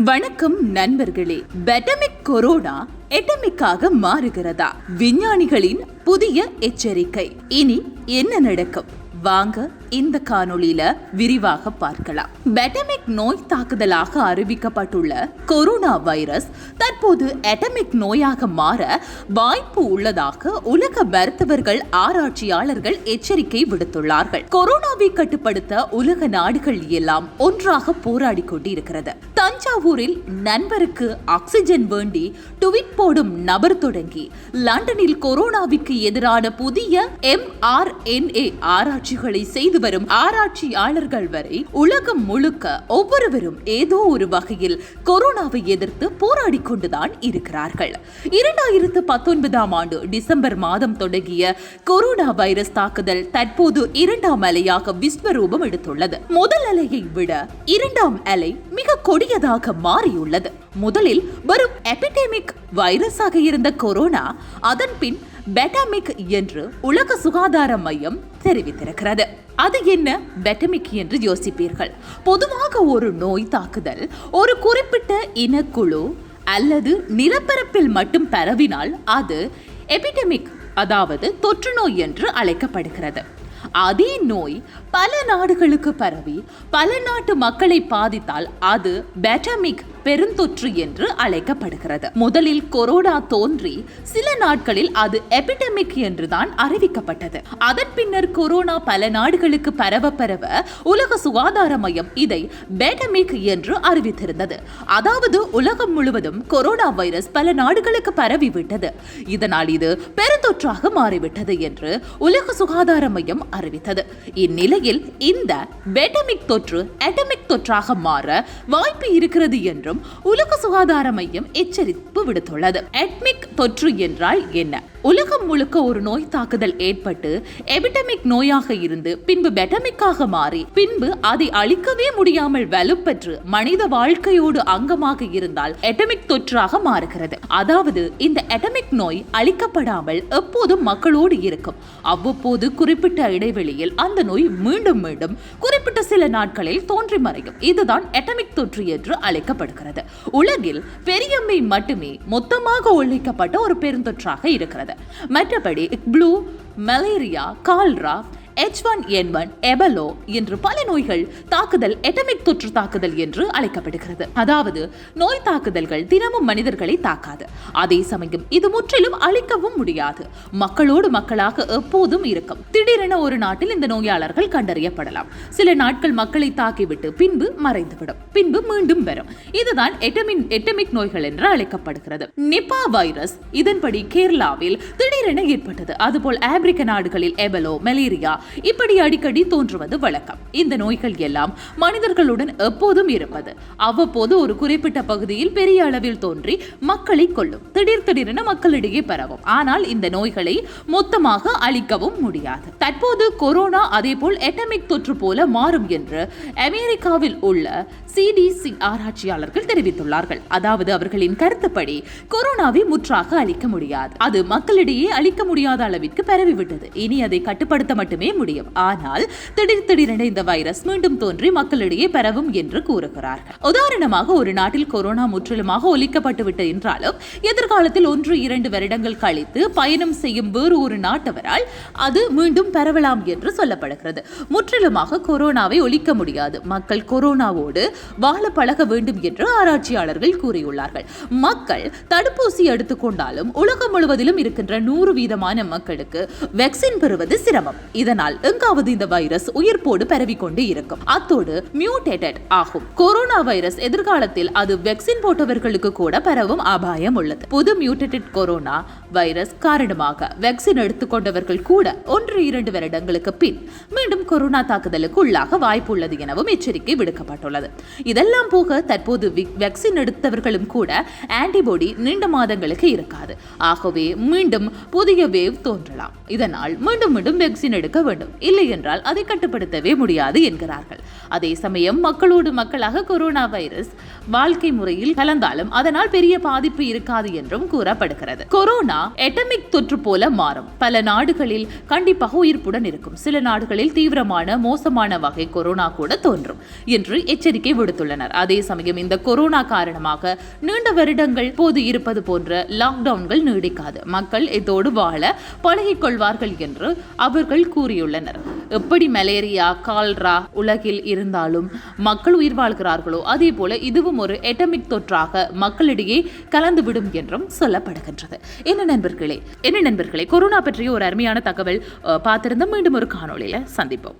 வணக்கம் நண்பர்களே. பெட்டமிக் கொரோனா எட்டமிக்காக மாறுகிறதா? விஞ்ஞானிகளின் புதிய எச்சரிக்கை. இனி என்ன நடக்கும்? வாங்க இந்த காணொளியில விரிவாக பார்க்கலாம். பெட்டமிக் நோய் தாக்குதலாக அறிவிக்கப்பட்டுள்ள கொரோனா வைரஸ் தற்போது எட்டமிக் நோயாக மாற வாய்ப்பு உள்ளதாக உலக மருத்துவர்கள் ஆராய்ச்சியாளர்கள் எச்சரிக்கை விடுத்துள்ளார்கள். கொரோனாவை கட்டுப்படுத்த உலக நாடுகள் எல்லாம் ஒன்றாக போராடி கொண்டிருக்கிறது. தஞ்சாவூரில் நண்பருக்கு ஆக்சிஜன் வேண்டி ட்வீட் போடும் நபர் தொடங்கி லண்டனில் கொரோனாவுக்கு எதிரான புதிய mRNA ஆராய்ச்சிகளை செய்து வரும் ஆராய்ச்சியாளர்கள் வரை உலகம் முழுக்க ஒவ்வொருவரும் ஏதோ ஒரு வகையில் கொரோனாவை எதிர்த்து போராடி கொண்டுதான் இருக்கிறார்கள். 2019 ஆண்டு டிசம்பர் மாதம் தொடங்கிய கொரோனா வைரஸ் தாக்குதல் தற்போது இரண்டாம் அலையாக விஸ்வரூபம் எடுத்துள்ளது. முதல் அலையை விட இரண்டாம் அலை மிக கொடியதாக மாறியுள்ளது. முதலில் வரும் எபிடெமிக் வைரஸாக இருந்த கொரோனா அதன் பின் பெட்டமிக் என்று உலக சுகாதார மையம் தெரிவித்திருக்கிறது. அது என்ன பெட்டமிக் என்று யோசிப்பீர்கள். பொதுவாக ஒரு நோய் தாக்குதல் ஒரு குறிப்பிட்ட இனக்குழு அல்லது நிலப்பரப்பில் மட்டும் பரவினால் அது எபிடெமிக், அதாவது தொற்று நோய் என்று அழைக்கப்படுகிறது. அதே நோய் பல நாடுகளுக்கு பரவி பல நாட்டு மக்களை பாதித்தால் அது பெட்டமிக், பெருந்தொற்று என்று அழைக்கப்படுகிறது. முதலில் கொரோனா தோன்றி சில நாட்களில் அது எபிடெமிக் என்றுதான் அறிவிக்கப்பட்டது. அதன் பின்னர் கொரோனா பல நாடுகளுக்கு பரவ உலக சுகாதார மையம் இதை பெட்டமிக் என்று அறிவித்திருந்தது. அதாவது உலகம் முழுவதும் கொரோனா வைரஸ் பல நாடுகளுக்கு பரவிவிட்டது, இதனால் இது பெருந்தொற்றாக மாறிவிட்டது என்று உலக சுகாதார மையம் அறிவித்தது. இந்நிலையில் இந்த பெட்டமிக் தொற்று எட்டமிக் தொற்றாக மாற வாய்ப்பு இருக்கிறது என்று உலக சுகாதார மையம் எச்சரிப்பு விடுத்துள்ளது. எட்மிக் தொற்று என்றால் என்ன? உலகம் முழுக்க ஒரு நோய் தாக்குதல் ஏற்பட்டு எபிடெமிக் நோயாக இருந்து பின்பு பெட்டமிக்காக மாறி பின்பு அதை அழிக்கவே முடியாமல் வலுப்பெற்று மனித வாழ்க்கையோடு அங்கமாக இருந்தால் எட்டமிக் தொற்றாக மாறுகிறது. அதாவது இந்த எட்டமிக் நோய் அழிக்கப்படாமல் எப்போதும் மக்களோடு இருக்கும். அவ்வப்போது குறிப்பிட்ட இடைவெளியில் அந்த நோய் மீண்டும் மீண்டும் குறிப்பிட்ட சில நாட்களில் தோன்றி மறையும். இதுதான் எட்டமிக் தொற்று என்று அழைக்கப்படுகிறது. உலகில் பெரியம்மை மட்டுமே மொத்தமாக ஒழிக்கப்பட்ட ஒரு பெருந்தொற்றாக இருக்கிறது. மற்றபடி ப்ளூ, மலேரியா, கால்ரா, H1N1, எபலோ என்று பல நோய்கள் தாக்குதல் எட்டமிக் தொற்று தாக்குதல் என்று அழைக்கப்படுகிறது. அதாவது நோய் தாக்குதல்கள் தினமும் மனிதர்களை தாக்காது. அதே சமயம் இது முற்றிலும் அழிக்கவும் முடியாது. மக்களோடு மக்களாக எப்போதும் இருக்கும். திடீரென ஒரு நாட்டில் இந்த நோயாளர்கள் கண்டறியப்படலாம். சில நாட்கள் மக்களை தாக்கிவிட்டு பின்பு மறைந்துவிடும், பின்பு மீண்டும் வரும். இதுதான் எட்டமிக் நோய்கள் என்று அழைக்கப்படுகிறது. நிபா வைரஸ் இதன்படி கேரளாவில் திடீரென ஏற்பட்டது. அதுபோல் ஆப்பிரிக்க நாடுகளில் எபலோ, மலேரியா இப்படி அடிக்கடி தோன்றுவது வழக்கம். இந்த நோய்கள் எல்லாம் மனிதர்களுடன் எப்போதும் இருப்பது. அவ்வப்போது ஒரு குறிப்பிட்ட பகுதியில் பெரிய அளவில் தோன்றி மக்களை கொல்லும். திடீரென மக்களிடையே பரவும். ஆனால் இந்த நோய்களை மொத்தமாக அழிக்கவும் முடியாது. தற்போது கொரோனா அதேபோல் எட்டமிக் தொற்று போல மாறும் என்று அமெரிக்காவில் உள்ள CDC ஆராய்ச்சியாளர்கள் தெரிவித்துள்ளார்கள். அதாவது அவர்களின் கருத்துப்படி கொரோனாவை முற்றாக அழிக்க முடியாது. அது மக்களிடையே அழிக்க முடியாத அளவிற்கு பரவிவிட்டது. இனி அதை கட்டுப்படுத்த மட்டுமே முடியும். ஆனால் திடீரென இந்த வைரஸ் மீண்டும் தோன்றி மக்களிடையே பரவும் என்று கூறுகிறார்கள். உதாரணமாக ஒரு நாட்டில் கொரோனா முற்றிலுமாக ஒழிக்கப்பட்டு விட்டு என்றாலும் எதிர்காலத்தில் 1-2 வருடங்கள் கழித்து பயணம் செய்யும் வேறு ஒரு நாட்டவரால் அது மீண்டும் பரவலாம் என்று சொல்லப்படுகிறது. முற்றிலுமாக கொரோனாவை ஒழிக்க முடியாது. மக்கள் கொரோனாவோடு வாழ பழக வேண்டும் என்று ஆராய்ச்சியாளர்கள் கூறியுள்ளார்கள். மக்கள் தடுப்பூசி எடுத்துக் கொண்டாலும் உலகம் முழுவதிலும் இருக்கின்ற 100% மக்களுக்கு வேக்சின் பெறுவது சிரமம். இதனால் எங்காவது இந்த வைரஸ் உயிர்ப்போடு பரவிக்கொண்டு இருக்கும். அத்தோடு மியூட்டேட்டட் ஆகும். கொரோனா வைரஸ் எதிர்காலத்தில் அது வேக்சின் போட்டவர்களுக்கு கூட பரவும் அபாயம் உள்ளது. புது மியூட்டேட்டட் கொரோனா வைரஸ் காரணமாக வேக்சின் எடுத்துக்கொண்டவர்கள் கூட 1-2 வருடங்களுக்கு பின் மீண்டும் கொரோனா தாக்குதலுக்கு உள்ளாக வாய்ப்பு உள்ளது எனவும் எச்சரிக்கை விடுக்கப்பட்டுள்ளது. இதெல்லாம் போக தற்போது வேக்சின் எடுத்தவர்களும் கூட ஆன்டிபாடி நீண்ட மாதங்களுக்கு இருக்காது. ஆகவே மீண்டும் புதிய வேவ் தோன்றலாம். இதனால் மீண்டும் வேக்சின் எடுக்க வேண்டும், இல்லை என்றால் அதை கட்டுப்படுத்தவே முடியாது என்கிறார்கள். அதே சமயம் மக்களோடு மக்களாக கொரோனா வைரஸ் வாழ்க்கை முறையில் கலந்தாலும் அதனால் பெரிய பாதிப்பு இருக்காது என்றும் கூறப்படுகிறது. கொரோனா எண்டமிக் தொற்று போல மாறும். பல நாடுகளில் கண்டிப்பாக உயிர்ப்புடன் இருக்கும். சில நாடுகளில் தீவிரமான மோசமான வகை கொரோனா கூட தோன்றும் என்று எச்சரிக்கை விடுத்துள்ளனர். அதே சமயம் இந்த கொரோனா காரணமாக நீண்ட வருடங்கள் போது இருப்பது போன்ற லாக்டவுன்கள் நீடிக்காது. மக்கள் இதோடு வாழ பழகிக் கொள்வார்கள் என்று அவர்கள் கூறியுள்ளனர். எப்படி மலேரியா, கால்ரா உலகில் இருந்தாலும் மக்கள் உயிர் வாழ்கிறார்களோ அதே போல இதுவும் ஒரு எண்டமிக் தொற்றாக மக்களிடையே கலந்துவிடும் என்றும் சொல்லப்படுகின்றது. என்ன நண்பர்களே, கொரோனா பற்றிய ஒரு அருமையான தகவல் பார்த்திருந்த மீண்டும் ஒரு காணொளியில சந்திப்போம்.